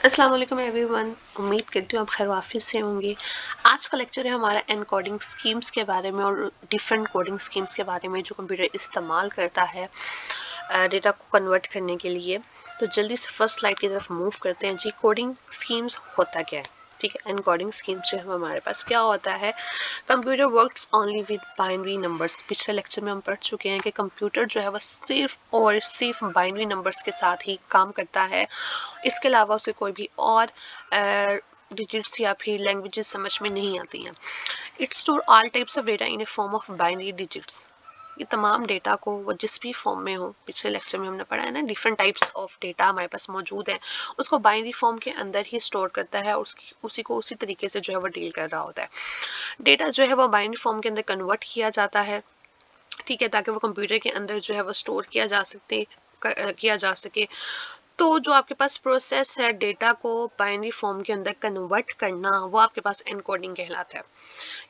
अस्सलाम वालेकुम एवरीवन। उम्मीद करती हूँ आप खैर वाफिस से होंगे। आज का लेक्चर है हमारा एनकोडिंग स्कीम्स के बारे में और डिफरेंट कोडिंग स्कीम्स के बारे में जो कंप्यूटर इस्तेमाल करता है डेटा को कन्वर्ट करने के लिए। तो जल्दी से फर्स्ट स्लाइड की तरफ मूव करते हैं जी। कोडिंग स्कीम्स होता क्या है, ठीक है। एनकोडिंग स्कीम्स जो है हमारे पास क्या होता है, computer works only with binary numbers. पिछले लेक्चर में हम पढ़ चुके हैं कि कंप्यूटर जो है वह सिर्फ और सिर्फ बाइनरी नंबर्स के साथ ही काम करता है। इसके अलावा उसे कोई भी और डिजिट्स या फिर लैंग्वेजेस समझ में नहीं आती हैं। It store all types of data in A form of binary digits. ये तमाम डेटा को वो जिस भी फॉर्म में हो, पिछले लेक्चर में हमने पढ़ा है ना, डिफरेंट टाइप्स ऑफ डेटा हमारे पास मौजूद है, उसको बाइनरी फॉर्म के अंदर ही स्टोर करता है और उसी को उसी तरीके से जो है वो डील कर रहा होता है। डेटा जो है वो बाइनरी फॉर्म के अंदर कन्वर्ट किया जाता है, ठीक है, ताकि वो कंप्यूटर के अंदर जो है वो स्टोर किया जा सके। तो जो आपके पास प्रोसेस है डेटा को बाइनरी फॉर्म के अंदर कन्वर्ट करना, वो आपके पास एनकोडिंग कहलाता है।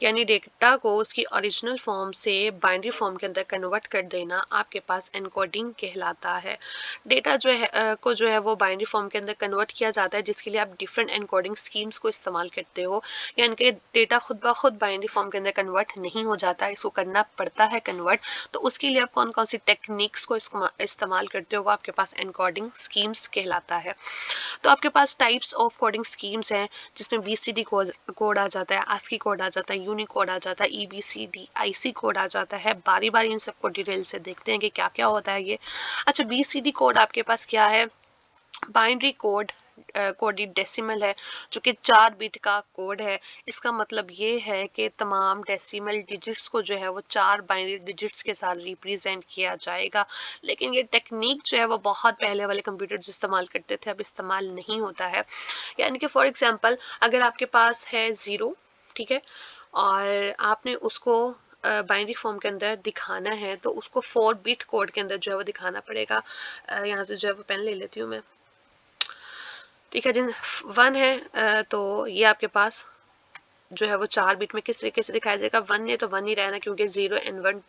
यानी डेटा को उसकी ओरिजिनल फॉर्म से बाइनरी फॉर्म के अंदर कन्वर्ट कर देना आपके पास एनकोडिंग कहलाता है। डेटा जो है वो बाइनरी फॉर्म के अंदर कन्वर्ट किया जाता है, जिसके लिए आप डिफरेंट एनकोडिंग स्कीम्स को इस्तेमाल करते हो। यानी कि डेटा खुद ब खुद बाइनरी फॉर्म के अंदर कन्वर्ट नहीं हो जाता, इसको करना पड़ता है कन्वर्ट। तो उसके लिए आप कौन कौन सी टेक्निक्स को इस्तेमाल करते हो, वो आपके पास एनकोडिंग स्कीम्स कहलाता है। तो आपके पास टाइप्स ऑफ कोडिंग स्कीम्स हैं, जिसमें बीसीडी कोड आ जाता है, आस्की कोड आ जाता है, यूनिकोड आ जाता है, ईबीसीडी आईसी कोड आ जाता है। बारी बारी इन सबको डिटेल से देखते हैं कि क्या क्या होता है ये। अच्छा, बीसीडी कोड आपके पास क्या है? बाइनरी कोडेड डेसिमल है, जो कि 4 बिट का कोड है। इसका मतलब ये है कि तमाम डेसिमल डिजिट्स को जो है वो 4 बाइनरी डिजिट्स के साथ रिप्रेजेंट किया जाएगा। लेकिन ये टेक्निक जो है वो बहुत पहले वाले कंप्यूटर जो इस्तेमाल करते थे, अब इस्तेमाल नहीं होता है। यानी कि फॉर एग्जांपल, अगर आपके पास है 0, ठीक है, और आपने उसको बाइनरी फॉर्म के अंदर दिखाना है, तो उसको 4 बिट कोड के अंदर जो है वो दिखाना पड़ेगा। यहाँ से जो है वो पेन ले लेती हूँ मैं, ठीक है जी। 1 है, तो ये आपके पास जो है वो 4 बिट में किस तरीके से दिखाया जाएगा। 1 है तो 1 ही रहना, क्योंकि 0 और 1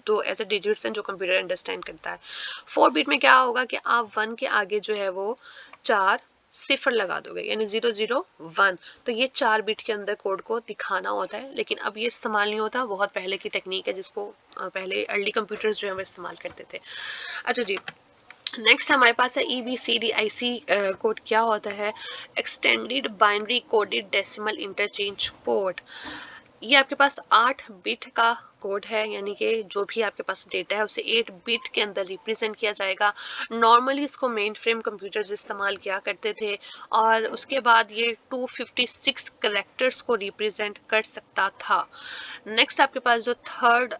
दो ऐसे डिजिट्स हैं जो कंप्यूटर अंडरस्टैंड करता है। 4 बिट में क्या होगा कि आप 1 के आगे जो है वो 4 सिफर लगा दोगे, यानी 0 0 1। तो ये 4 बिट के अंदर कोड को दिखाना होता है, लेकिन अब ये इस्तेमाल नहीं होता। बहुत पहले की टेक्निक है, जिसको पहले अर्ली कंप्यूटर्स जो है वो इस्तेमाल करते थे। अच्छा जी, नेक्स्ट हमारे पास है EBCDIC कोड। क्या होता है? Extended binary coded decimal interchange code. ये आपके पास 8 बिट का कोड है, यानी कि जो भी आपके पास डेटा है उसे 8 बिट के अंदर रिप्रेजेंट किया जाएगा। नॉर्मली इसको मेन फ्रेम कंप्यूटर्स इस्तेमाल किया करते थे, और उसके बाद ये 256 करेक्टर्स को रिप्रेजेंट कर सकता था। नेक्स्ट आपके पास जो थर्ड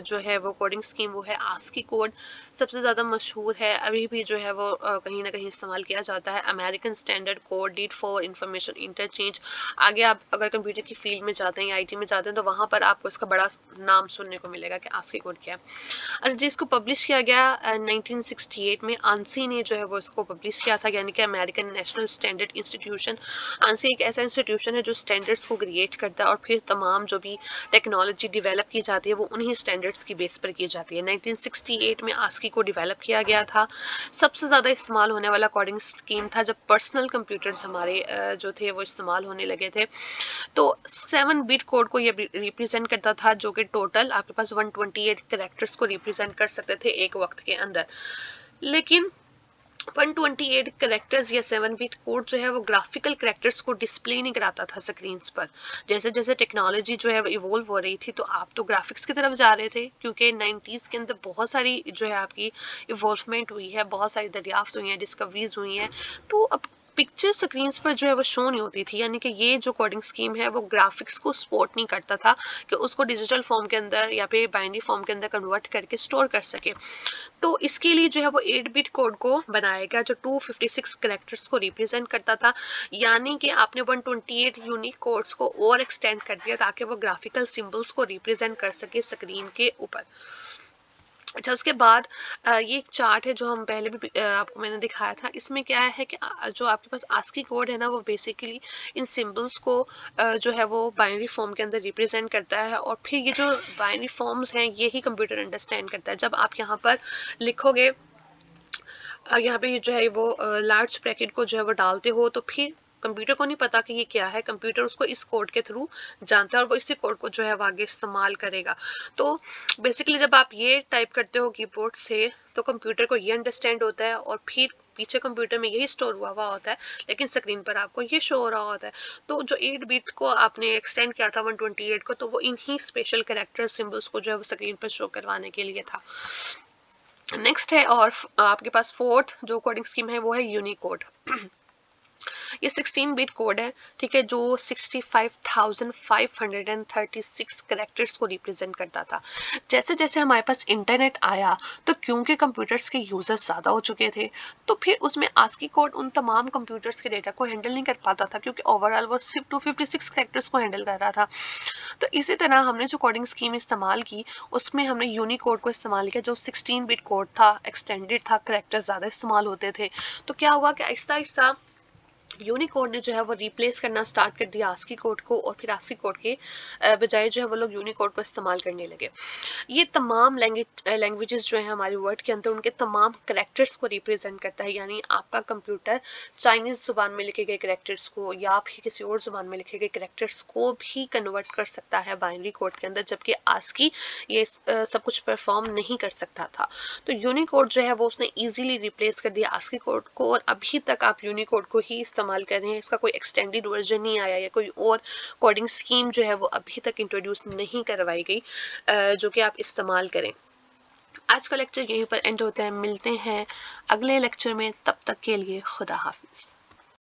जो है वो कोडिंग स्कीम, वो है आस्की कोड। सबसे ज़्यादा मशहूर है, अभी भी जो है वो कहीं ना कहीं इस्तेमाल किया जाता है। अमेरिकन स्टैंडर्ड कोड डीड फॉर इंफॉर्मेशन इंटरचेंज। आगे आप अगर कंप्यूटर की फील्ड में जाते हैं या आईटी में जाते हैं, तो वहाँ पर आपको इसका बड़ा नाम सुनने को मिलेगा कि आस्की कोड क्या है। अच्छा जी, इसको पब्लिश किया गया 1968 में। आंसी ने जो है वो इसको पब्लिश किया था, यानी कि American national standard institution. ANSI एक ऐसा इंस्टीट्यूशन है जो स्टैंडर्ड्स को क्रिएट करता है, और फिर तमाम जो भी टेक्नोलॉजी डेवलप की जाती है वो उन्हीं स्टैंडर्ड्स की बेस पर की जाती है। 1968 में आस्की को डेवलप किया गया था। सबसे ज़्यादा इस्तेमाल होने वाला कोडिंग स्कीम था जब पर्सनल कंप्यूटर्स हमारे जो थे वो इस्तेमाल होने लगे थे। तो 7 बिट कोड को ये रिप्रेजेंट करता था, जो कि टोटल आपके पास 128 कैरेक्टर्स को रिप्रेजेंट कर सकते थे एक वक्त के अंदर। लेकिन 128 करेक्टर्स या 7 बिट कोड जो है वो ग्राफिकल करेक्टर्स को डिस्प्ले नहीं कराता था स्क्रीन पर। जैसे जैसे टेक्नोलॉजी जो है इवोल्व हो रही थी, तो आप तो ग्राफिक्स की तरफ जा रहे थे, क्योंकि 90s के अंदर बहुत सारी जो है आपकी इवोल्वमेंट हुई है, बहुत सारी दरियाफ्त हुई हैं, डिस्कवरीज हुई हैं। तो अब पिक्चर स्क्रीन पर जो है वो शो नहीं होती थी, यानी कि ये जो कोडिंग स्कीम है वो ग्राफिक्स को सपोर्ट नहीं करता था कि उसको डिजिटल फॉर्म के अंदर या फिर बाइनरी फॉर्म के अंदर कन्वर्ट करके स्टोर कर सके। तो इसके लिए जो है वो 8 बिट कोड को बनाया गया, जो 256 कैरेक्टर्स को रिप्रेजेंट करता था। यानी कि आपने 128 यूनिक कोड्स को और एक्सटेंड कर दिया, ताकि वो ग्राफिकल सिंबल्स को रिप्रेजेंट कर सके स्क्रीन के ऊपर। अच्छा, उसके बाद ये एक चार्ट है जो हम पहले भी आपको मैंने दिखाया था। इसमें क्या है कि जो आपके पास आस्की कोड है ना, वो बेसिकली इन सिंबल्स को जो है वो बाइनरी फॉर्म के अंदर रिप्रेजेंट करता है, और फिर ये जो बाइनरी फॉर्म्स हैं यही कंप्यूटर अंडरस्टैंड करता है। जब आप यहाँ पर लिखोगे यहाँ पे जो है वो लार्ज ब्रैकेट को जो है वो डालते हो, तो फिर कंप्यूटर को नहीं पता कि ये क्या है, कंप्यूटर उसको इस कोड के थ्रू जानता है और वो इसी कोड को जो है वो आगे इस्तेमाल करेगा। तो बेसिकली जब आप ये टाइप करते हो कीबोर्ड से, तो कंप्यूटर को ये अंडरस्टैंड होता है और फिर पीछे कंप्यूटर में यही स्टोर हुआ हुआ होता है, लेकिन स्क्रीन पर आपको ये शो हो रहा होता है। तो जो 8 बिट को आपने एक्सटेंड किया था 128 को, तो वो इन्हीं स्पेशल कैरेक्टर सिंबल्स को जो है वो स्क्रीन पर शो करवाने के लिए था। नेक्स्ट है और आपके पास फोर्थ जो कोडिंग स्कीम है वो है यूनिकोड। ये 16 बिट कोड है, ठीक है, जो 65,536 कैरेक्टर्स को रिप्रेजेंट करता था। जैसे जैसे हमारे पास इंटरनेट आया, तो क्योंकि कंप्यूटर्स के यूजर्स ज़्यादा हो चुके थे, तो फिर उसमें आस्की कोड उन तमाम कंप्यूटर्स के डेटा को हैंडल नहीं कर पाता था, क्योंकि ओवरऑल वो सिर्फ 256 कैरेक्टर्स को हैंडल कर रहा था। तो इसी तरह हमने जो कोडिंग स्कीम इस्तेमाल की, उसमें हमने यूनिकोड को इस्तेमाल किया, जो 16 बिट कोड था, एक्सटेंडेड था, कैरेक्टर ज़्यादा इस्तेमाल होते थे। तो क्या हुआ कि आहिस्ता आहिस्ता यूनिकोड ने जो है वो रिप्लेस करना स्टार्ट कर दिया आस्की कोड को, और फिर आस्की कोड के बजाय जो है वो लोग यूनिकोड को इस्तेमाल करने लगे। ये तमाम लैंग्वेजेस जो है हमारे वर्ड के अंदर, उनके तमाम करेक्टर्स को रिप्रेजेंट करता है। यानी आपका कंप्यूटर चाइनीज जुबान में लिखे गए करेक्टर्स को या फिर किसी और जुबान में लिखे गए करेक्टर्स को भी कन्वर्ट कर सकता है बाइनरी कोड के अंदर, जबकि आस्की ये सब कुछ परफॉर्म नहीं कर सकता था। तो यूनिकोड जो है वो उसने इजीली रिप्लेस कर दिया आस्की कोड को, और अभी तक आप यूनिकोड को ही इस्तेमाल कर रहे हैं। इसका कोई एक्सटेंडेड वर्जन नहीं आया, या कोई और कोडिंग स्कीम जो है वो अभी तक इंट्रोड्यूस नहीं करवाई गई जो कि आप इस्तेमाल करें। आज का लेक्चर यहीं पर एंड होता है, मिलते हैं अगले लेक्चर में, तब तक के लिए खुदा हाफिज।